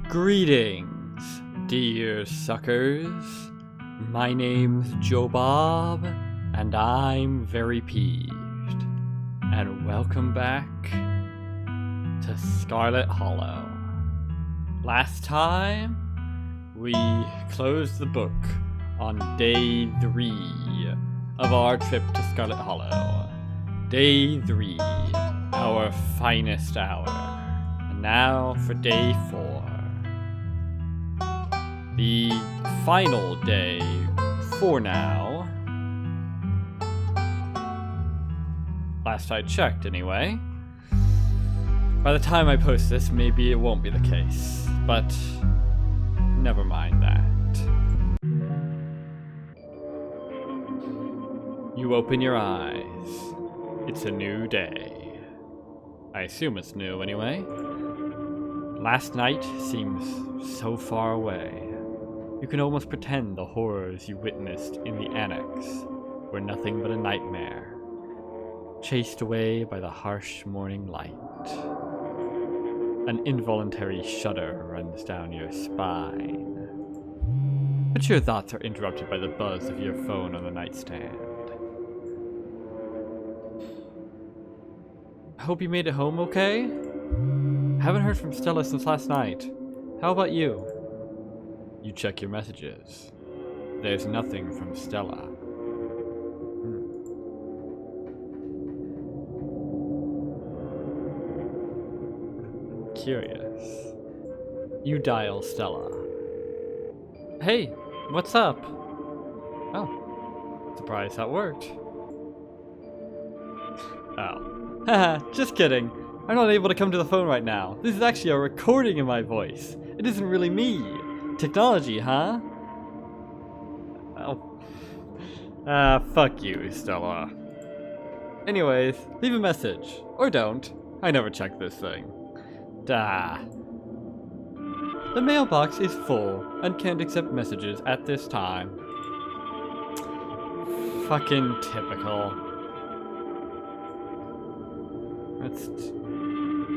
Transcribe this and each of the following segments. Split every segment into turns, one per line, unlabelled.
Greetings, dear suckers. My name's Joe Bob, and I'm very peeved. And welcome back to Scarlet Hollow. Last time, we closed the book on day 3 of our trip to Scarlet Hollow. Day 3, our finest hour. And now for day 4. The final day for now. Last I checked, anyway. By the time I post this, maybe it won't be the case, but never mind that. You open your eyes. It's a new day. I assume it's new, anyway. Last night seems so far away. You can almost pretend the horrors you witnessed in the annex were nothing but a nightmare, chased away by the harsh morning light. An involuntary shudder runs down your spine. But your thoughts are interrupted by the buzz of your phone on the nightstand. Hope you made it home okay? Haven't heard from Stella since last night. How about you? You check your messages. There's nothing from Stella. Curious. You dial Stella. Hey, what's up? Oh, surprised that worked. Oh, haha, just kidding. I'm not able to come to the phone right now. This is actually a recording of my voice. It isn't really me. Technology, huh? Oh. Fuck you, Stella. Anyways, leave a message. Or don't. I never check this thing. The mailbox is full and can't accept messages at this time. Fucking typical. That's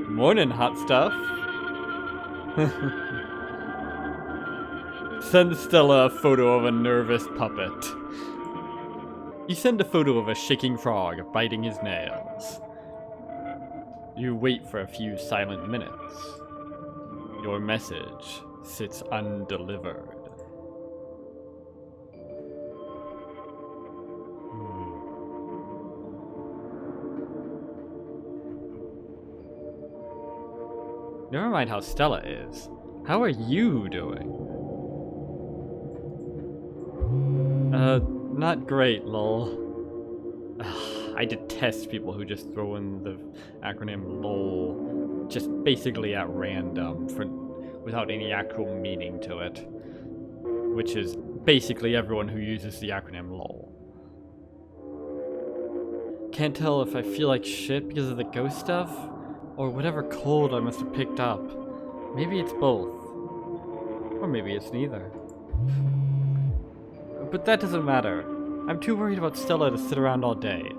morning, hot stuff. Send Stella a photo of a nervous puppet. You send a photo of a shaking frog biting his nails. You wait for a few silent minutes. Your message sits undelivered. Never mind how Stella is. How are you doing? Not great, lol. I detest people who just throw in the acronym LOL just basically at random without any actual meaning to it. Which is basically everyone who uses the acronym LOL. Can't tell if I feel like shit because of the ghost stuff, or whatever cold I must have picked up. Maybe it's both. Or maybe it's neither. But that doesn't matter. I'm too worried about Stella to sit around all day.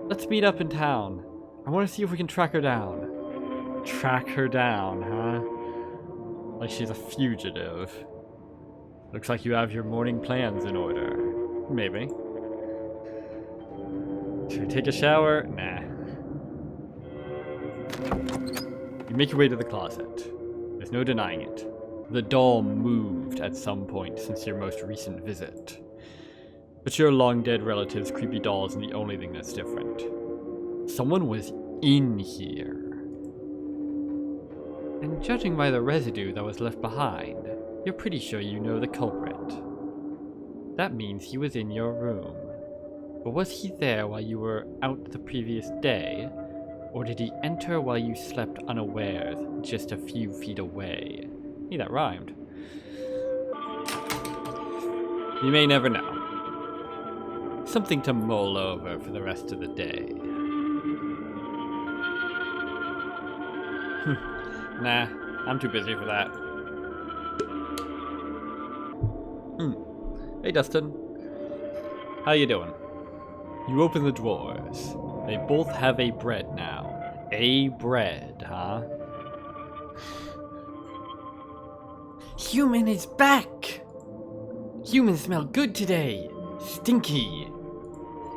Let's meet up in town. I want to see if we can track her down. Track her down, huh? Like she's a fugitive. Looks like you have your morning plans in order. Maybe. Should we take a shower? Nah. You make your way to the closet. There's no denying it. The doll moved at some point since your most recent visit. But your long-dead relative's creepy doll isn't the only thing that's different. Someone was in here. And judging by the residue that was left behind, you're pretty sure you know the culprit. That means he was in your room. But was he there while you were out the previous day? Or did he enter while you slept unawares, just a few feet away? Hey, that rhymed. You may never know. Something to mull over for the rest of the day. Nah, I'm too busy for that. Hey, Dustin. How you doing? You open the drawers. They both have a bread now. A bread, huh? Human is back! Humans smell good today. Stinky.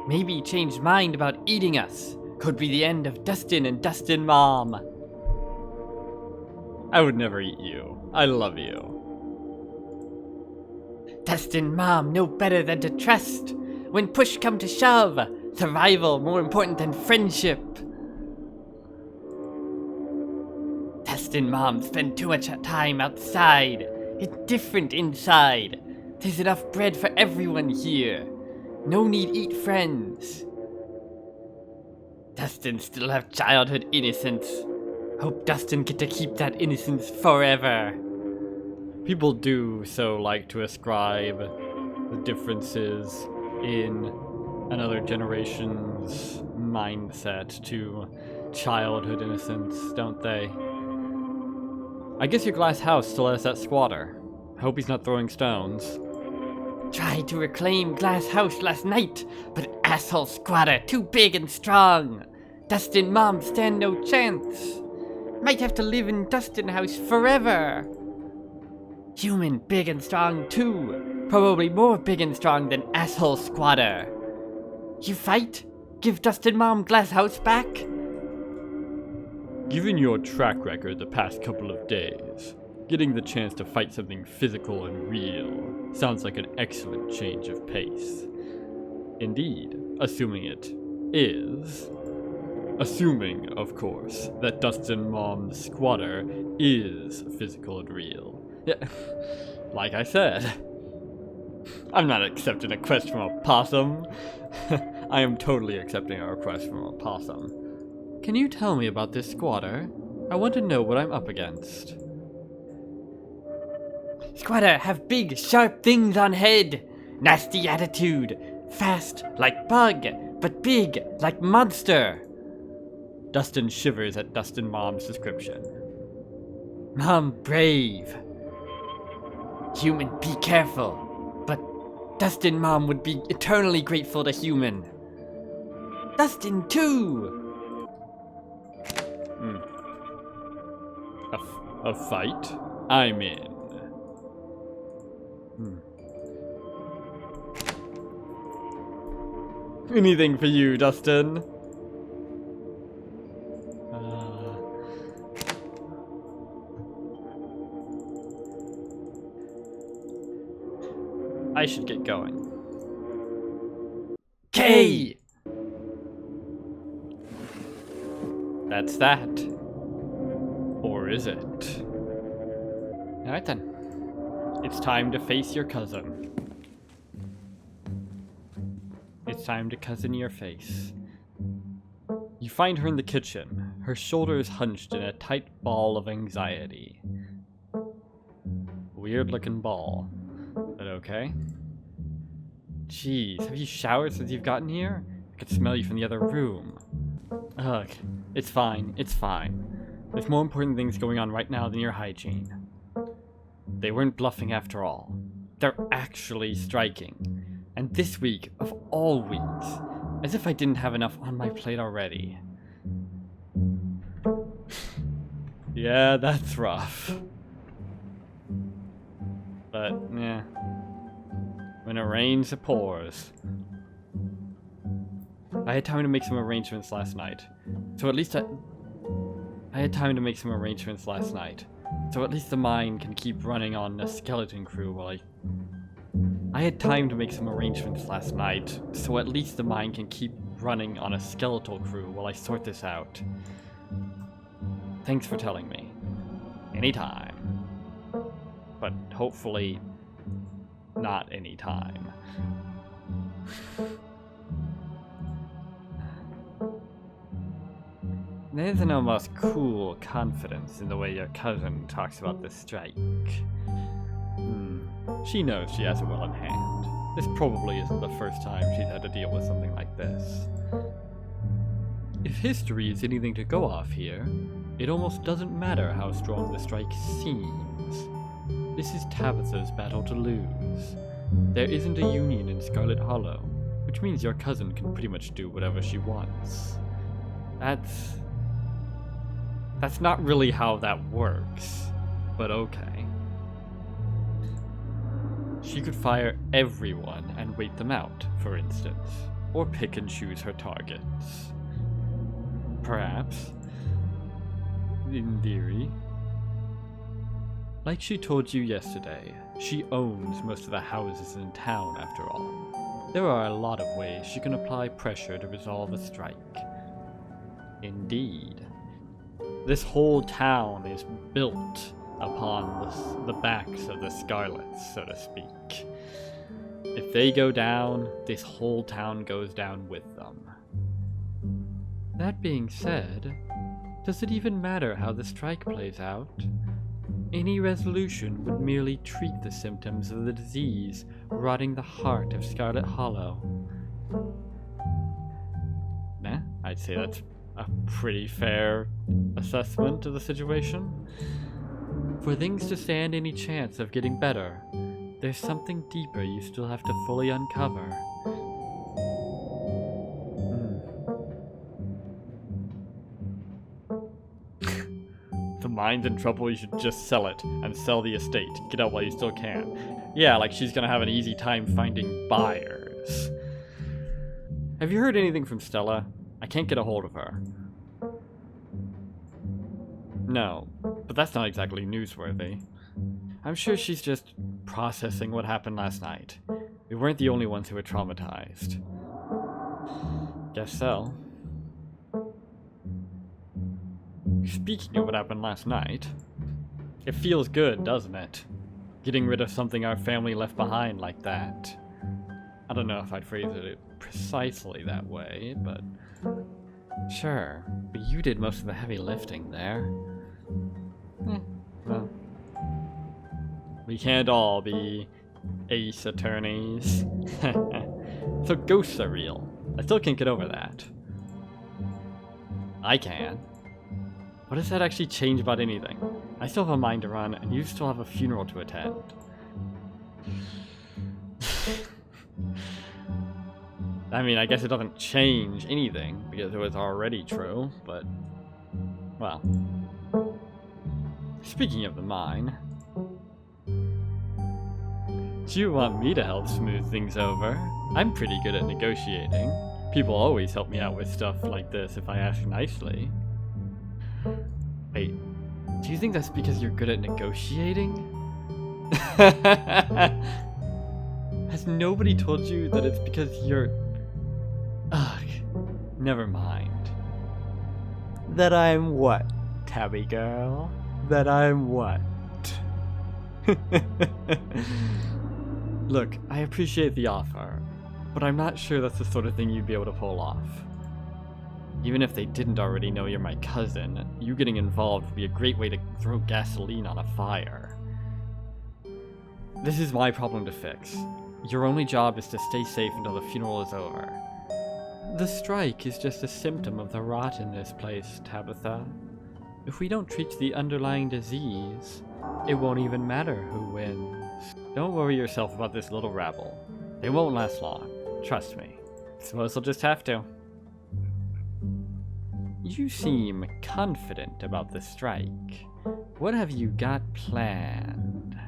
Maybe he changed mind about eating us. Could be the end of Dustin and Dustin Mom. I would never eat you. I love you. Dustin Mom know better than to trust. When push come to shove, survival more important than friendship. Dustin Mom spend too much time outside. It's different inside. There's enough bread for everyone here. No need eat friends. Dustin still have childhood innocence. Hope Dustin get to keep that innocence forever. People do so like to ascribe the differences in another generation's mindset to childhood innocence, don't they? I guess your glass house still has that squatter. Hope he's not throwing stones. Tried to reclaim glass house last night, but asshole squatter too big and strong. Dustin Mom stand no chance. Might have to live in Dustin house forever. Human big and strong too. Probably more big and strong than asshole squatter. You fight? Give Dustin Mom glass house back? Given your track record the past couple of days, getting the chance to fight something physical and real sounds like an excellent change of pace. Indeed, assuming it is. Assuming, of course, that Dustin Mom's squatter is physical and real. Yeah, like I said, I'm not accepting a quest from a possum. I am totally accepting a request from a possum. Can you tell me about this squatter? I want to know what I'm up against. Squatter have big, sharp things on head. Nasty attitude. Fast like bug, but big like monster. Dustin shivers at Dustin Mom's description. Mom brave. Human be careful. But Dustin Mom would be eternally grateful to Human. Dustin too! A fight? I'm in. Anything for you, Dustin. I should get going. K! That's that. Or is it? Alright then. It's time to face your cousin. It's time to cousin your face. You find her in the kitchen, her shoulders hunched in a tight ball of anxiety. Weird looking ball, but okay. Jeez, have you showered since you've gotten here? I could smell you from the other room. Ugh, it's fine, it's fine. There's more important things going on right now than your hygiene. They weren't bluffing after all. They're actually striking. And this week, of all weeks, as if I didn't have enough on my plate already. Yeah, that's rough. But, yeah. When it rains, it pours. I had time to make some arrangements last night. So at least I had time to make some arrangements last night. So at least the mine can keep running on a skeleton crew while I had time to make some arrangements last night, so at least the mine can keep running on a skeletal crew while I sort this out. Thanks for telling me. Anytime. But hopefully, not anytime. There's an almost cool confidence in the way your cousin talks about the strike. She knows she has it well in hand. This probably isn't the first time she's had to deal with something like this. If history is anything to go off here, it almost doesn't matter how strong the strike seems. This is Tabitha's battle to lose. There isn't a union in Scarlet Hollow, which means your cousin can pretty much do whatever she wants. That's not really how that works, but okay. She could fire everyone and wait them out, for instance, or pick and choose her targets. Perhaps. In theory. Like she told you yesterday, she owns most of the houses in town after all. There are a lot of ways she can apply pressure to resolve a strike. Indeed. This whole town is built upon the backs of the Scarlets, so to speak. If they go down, this whole town goes down with them. That being said, does it even matter how the strike plays out? Any resolution would merely treat the symptoms of the disease rotting the heart of Scarlet Hollow. Nah, I'd say that's a pretty fair assessment of the situation. For things to stand any chance of getting better, there's something deeper you still have to fully uncover. The mine's in trouble, you should just sell it and sell the estate. Get out while you still can. Yeah, like she's gonna have an easy time finding buyers. Have you heard anything from Stella? I can't get a hold of her. No, but that's not exactly newsworthy. I'm sure she's just processing what happened last night. We weren't the only ones who were traumatized. Guess so. Speaking of what happened last night, it feels good, doesn't it? Getting rid of something our family left behind like that. I don't know if I'd phrase it precisely that way, but sure. But you did most of the heavy lifting there. Well, we can't all be ace attorneys. So ghosts are real. I still can't get over that. I can. What does that actually change about anything? I still have a mind to run, and you still have a funeral to attend. I mean, I guess it doesn't change anything, because it was already true, but... well. Speaking of the mine... do you want me to help smooth things over? I'm pretty good at negotiating. People always help me out with stuff like this if I ask nicely. Wait, do you think that's because you're good at negotiating? Has nobody told you that it's because you're... ugh, never mind. That I'm what, Tabby girl? That I'm what? Look, I appreciate the offer, but I'm not sure that's the sort of thing you'd be able to pull off. Even if they didn't already know you're my cousin, you getting involved would be a great way to throw gasoline on a fire. This is my problem to fix. Your only job is to stay safe until the funeral is over. The strike is just a symptom of the rot in this place, Tabitha. If we don't treat the underlying disease, it won't even matter who wins. Don't worry yourself about this little rabble. They won't last long. Trust me. Suppose they'll just have to. You seem confident about the strike. What have you got planned?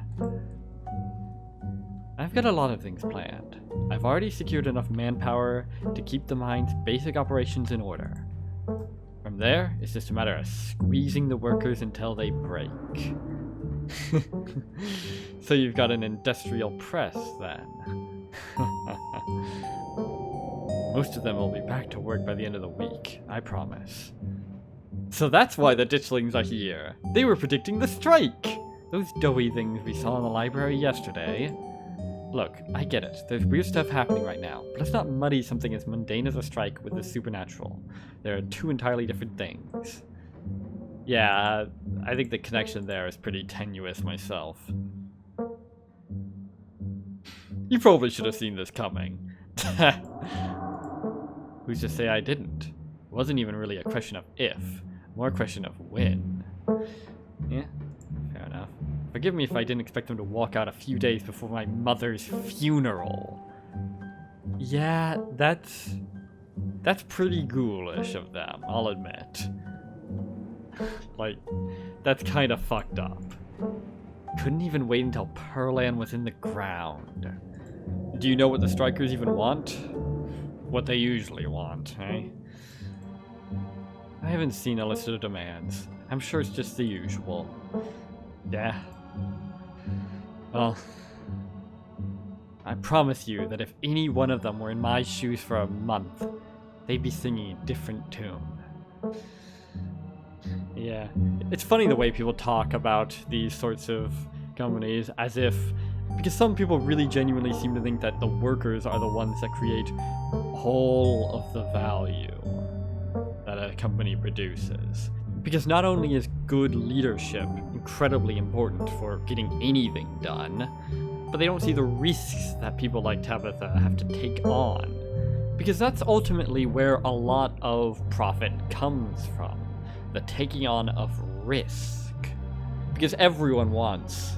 I've got a lot of things planned. I've already secured enough manpower to keep the mine's basic operations in order. From there, it's just a matter of squeezing the workers until they break. So you've got an industrial press, then. Most of them will be back to work by the end of the week, I promise. So that's why the ditchlings are here. They were predicting the strike! Those doughy things we saw in the library yesterday. Look, I get it. There's weird stuff happening right now, but let's not muddy something as mundane as a strike with the supernatural. There are two entirely different things. Yeah, I think the connection there is pretty tenuous myself. You probably should have seen this coming. Who's to say I didn't? It wasn't even really a question of if, more a question of when. Yeah, fair enough. Forgive me if I didn't expect them to walk out a few days before my mother's funeral. Yeah, that's pretty ghoulish of them, I'll admit. Like, that's kind of fucked up. Couldn't even wait until Pearland was in the ground. Do you know what the strikers even want? What they usually want, eh? I haven't seen a list of demands. I'm sure it's just the usual. Yeah. Well, I promise you that if any one of them were in my shoes for a month, they'd be singing a different tune. Yeah, it's funny the way people talk about these sorts of companies as if, because some people really genuinely seem to think that the workers are the ones that create all of the value that a company produces. Because not only is good leadership incredibly important for getting anything done, but they don't see the risks that people like Tabitha have to take on. Because that's ultimately where a lot of profit comes from. The taking on of risk. Because everyone wants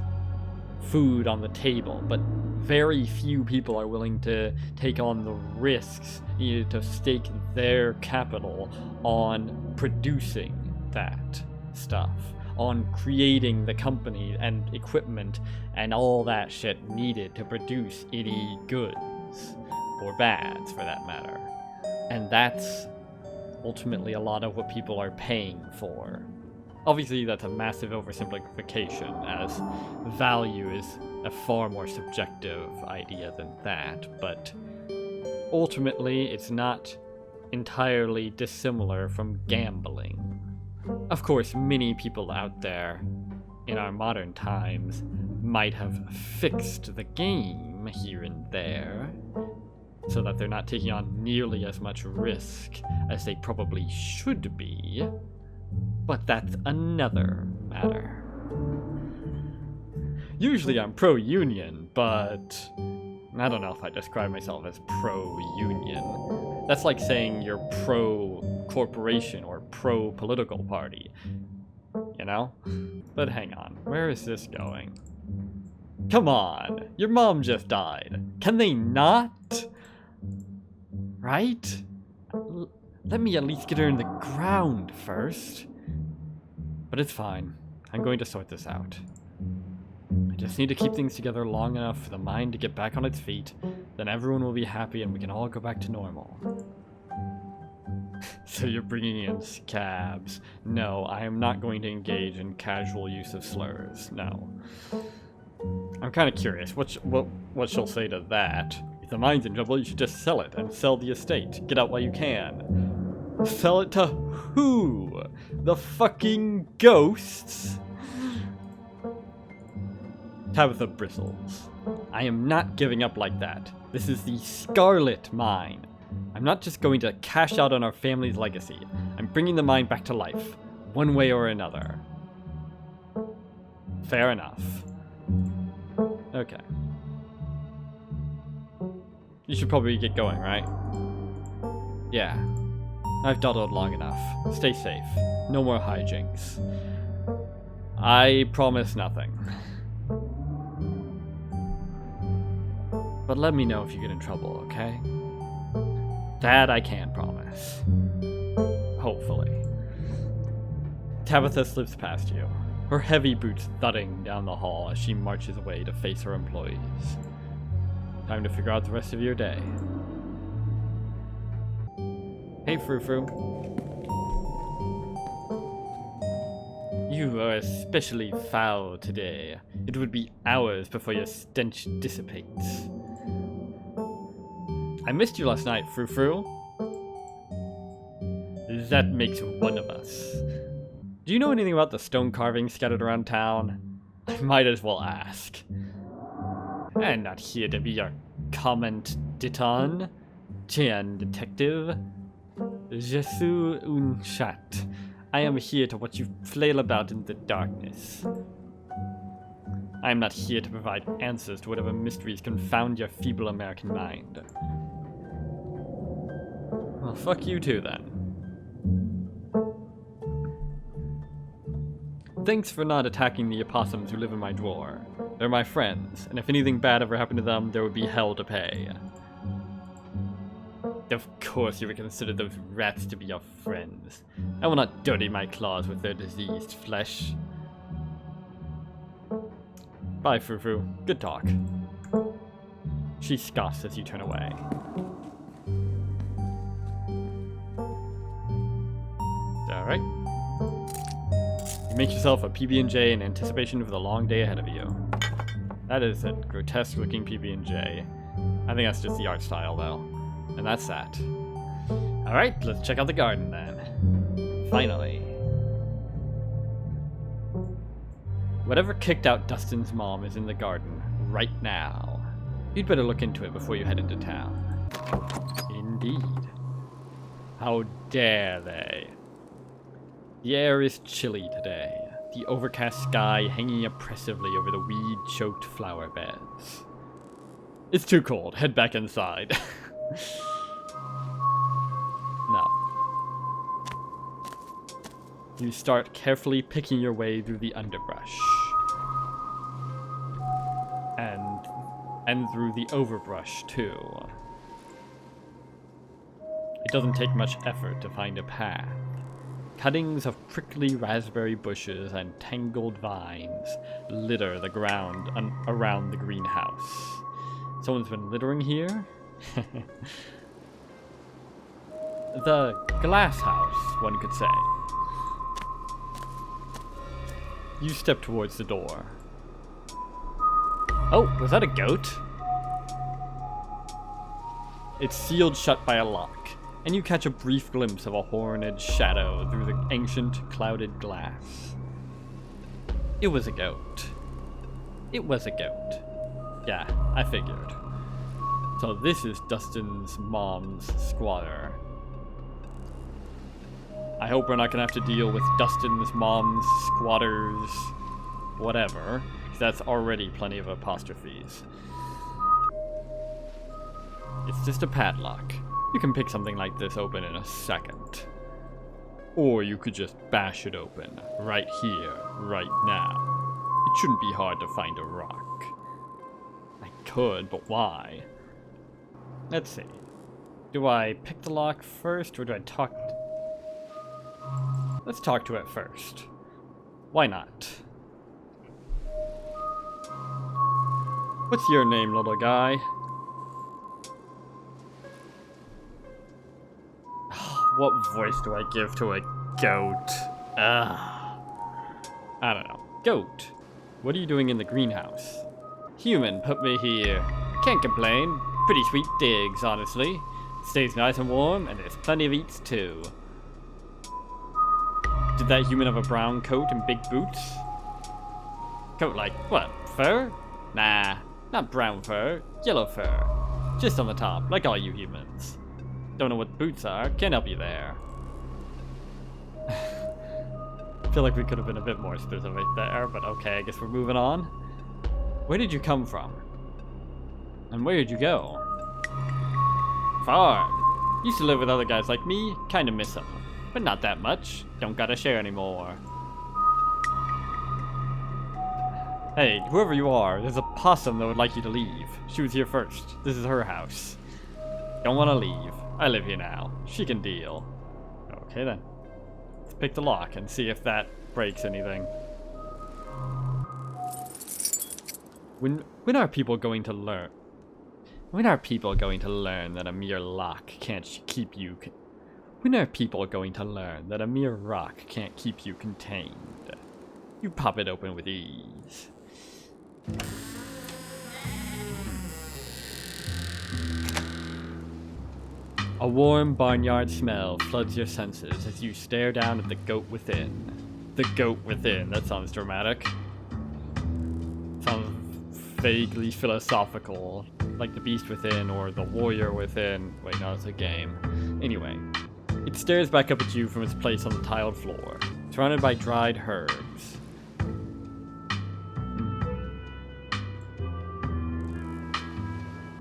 food on the table, but very few people are willing to take on the risks needed to stake their capital on producing that stuff, on creating the company and equipment and all that shit needed to produce any goods, or bads for that matter. And that's ultimately a lot of what people are paying for. Obviously, that's a massive oversimplification, as value is a far more subjective idea than that, but ultimately, it's not entirely dissimilar from gambling. Of course, many people out there in our modern times might have fixed the game here and there, so that they're not taking on nearly as much risk as they probably should be. But that's another matter. Usually I'm pro-union, but I don't know if I describe myself as pro-union. That's like saying you're pro-corporation or pro-political party, you know? But hang on, where is this going? Come on, your mom just died. Can they not? Right? Let me at least get her in the ground first. But it's fine. I'm going to sort this out. I just need to keep things together long enough for the mind to get back on its feet, then everyone will be happy and we can all go back to normal. So you're bringing in scabs. No, I am not going to engage in casual use of slurs. No. I'm kind of curious. What she'll say to that? If the mine's in trouble, you should just sell it and sell the estate. Get out while you can. Sell it to who? The fucking ghosts? Tabitha bristles. I am not giving up like that. This is the Scarlet mine. I'm not just going to cash out on our family's legacy. I'm bringing the mine back to life, one way or another. Fair enough. Okay. You should probably get going, right? Yeah. I've dawdled long enough. Stay safe. No more hijinks. I promise nothing. But let me know if you get in trouble, okay? That I can promise. Hopefully. Tabitha slips past you, her heavy boots thudding down the hall as she marches away to face her employees. Time to figure out the rest of your day. Hey, Frou-Frou. You are especially foul today. It would be hours before your stench dissipates. I missed you last night, Frou-Frou. That makes one of us. Do you know anything about the stone carvings scattered around town? I might as well ask. I'm not here to be your comment-diton, Tian detective. Je suis un chat. I am here to watch you flail about in the darkness. I am not here to provide answers to whatever mysteries confound your feeble American mind. Well, fuck you too, then. Thanks for not attacking the opossums who live in my drawer. They're my friends, and if anything bad ever happened to them, there would be hell to pay. Of course you would consider those rats to be your friends. I will not dirty my claws with their diseased flesh. Bye, Frou-Frou. Good talk. She scoffs as you turn away. Alright. You make yourself a PB&J in anticipation for the long day ahead of you. That is a grotesque looking PB&J. I think that's just the art style though. And that's that. Alright, let's check out the garden then. Finally. Whatever kicked out Dustin's mom is in the garden right now. You'd better look into it before you head into town. Indeed. How dare they? The air is chilly today, the overcast sky hanging oppressively over the weed-choked flower beds. It's too cold. Head back inside. No. You start carefully picking your way through the underbrush. And through the overbrush, too. It doesn't take much effort to find a path. Cuttings of prickly raspberry bushes and tangled vines litter the ground around the greenhouse. Someone's been littering here? The glass house, one could say. You step towards the door. Oh, was that a goat? It's sealed shut by a lock, and you catch a brief glimpse of a horned shadow through the ancient, clouded glass. It was a goat. It was a goat. Yeah, I figured. So this is Dustin's mom's squatter. I hope we're not gonna have to deal with Dustin's mom's squatters, whatever, because that's already plenty of apostrophes. It's just a padlock. You can pick something like this open in a second. Or you could just bash it open, right here, right now. It shouldn't be hard to find a rock. I could, but why? Let's see. Do I pick the lock first, or do I talk... Let's talk to it first. Why not? What's your name, little guy? What voice do I give to a goat? I don't know. Goat. What are you doing in the greenhouse? Human put me here. Can't complain. Pretty sweet digs, honestly. Stays nice and warm, and there's plenty of eats too. Did that human have a brown coat and big boots? Coat like what? Fur? Nah, not brown fur. Yellow fur. Just on the top, like all you humans. Don't know what boots are. Can't help you there. I feel like we could have been a bit more specific there, but okay, I guess we're moving on. Where did you come from? And where did you go? Far. Used to live with other guys like me. Kinda miss them. But not that much. Don't gotta share anymore. Hey, whoever you are, there's a possum that would like you to leave. She was here first. This is her house. Don't want to leave. I live here now. She can deal. Okay then. Let's pick the lock and see if that breaks anything. When are people going to learn? When are people going to learn that a mere lock can't keep you... When are people going to learn that a mere rock can't keep you contained? You pop it open with ease. A warm barnyard smell floods your senses as you stare down at the goat within. The goat within, that sounds dramatic. Sounds vaguely philosophical, like the beast within or the warrior within. Wait, no, it's a game. Anyway, it stares back up at you from its place on the tiled floor, surrounded by dried herbs.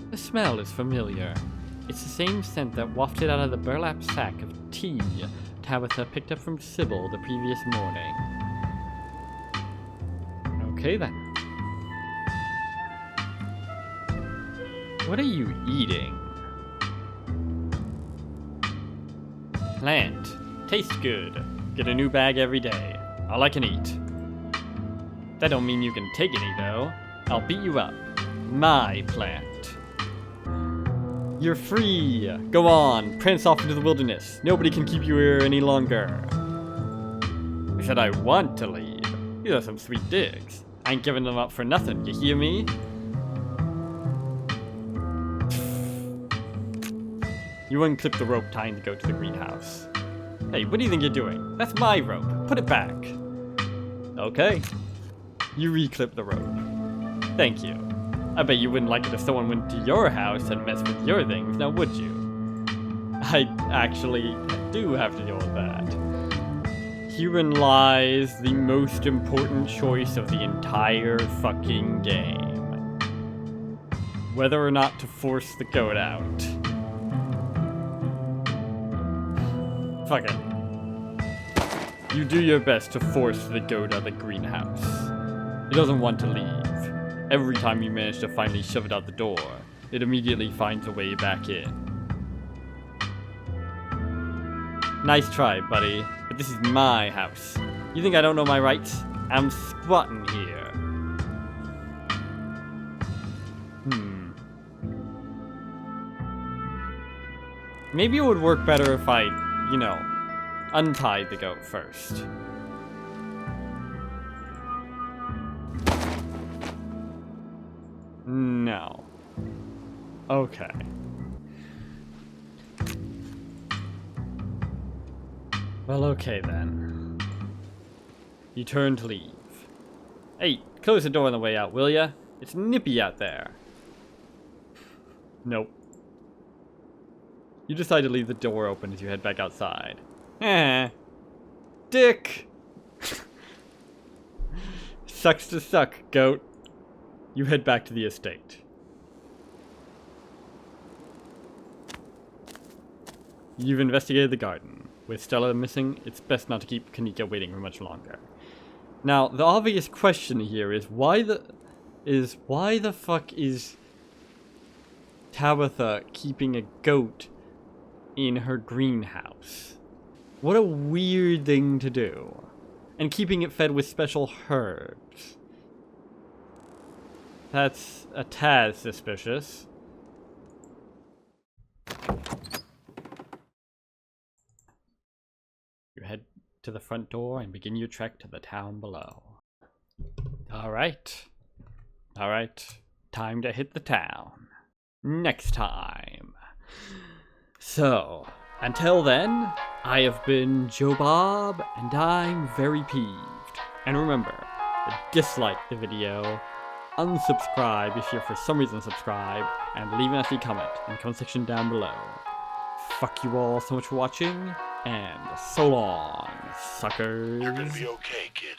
The smell is familiar. It's the same scent that wafted out of the burlap sack of tea Tabitha picked up from Sybil the previous morning. Okay then. What are you eating? Plant. Tastes good. Get a new bag every day. All I can eat. That don't mean you can take any though. I'll beat you up. My plant. You're free! Go on, prance off into the wilderness. Nobody can keep you here any longer. I said I want to leave. These are some sweet digs. I ain't giving them up for nothing, you hear me? You unclip the rope tying the goat to the greenhouse. Hey, what do you think you're doing? That's my rope. Put it back. Okay. You reclip the rope. Thank you. I bet you wouldn't like it if someone went to your house and messed with your things, now would you? I actually do have to deal with that. Herein lies the most important choice of the entire fucking game. Whether or not to force the goat out. Fuck it. You do your best to force the goat out of the greenhouse. It doesn't want to leave. Every time you manage to finally shove it out the door, it immediately finds a way back in. Nice try, buddy, but this is my house. You think I don't know my rights? I'm squatting here. Maybe it would work better if I, you know, untied the goat first. No. Okay. Well, okay then. You turn to leave. Hey, close the door on the way out, will ya? It's nippy out there. Nope. You decide to leave the door open as you head back outside. Dick! Sucks to suck, goat. You head back to the estate. You've investigated the garden. With Stella missing, it's best not to keep Kanika waiting for much longer. Now, the obvious question here is why the fuck is Tabitha keeping a goat in her greenhouse? What a weird thing to do. And keeping it fed with special herbs. That's a tad suspicious. You head to the front door and begin your trek to the town below. Alright. Alright. Time to hit the town. Next time. So, until then, I have been Joe Bob, and I'm very peeved. And remember, dislike the video, unsubscribe if you're for some reason subscribed, and leave a nasty comment in the comment section down below. Fuck you all so much for watching, and so long, suckers.
You're gonna be okay, kid.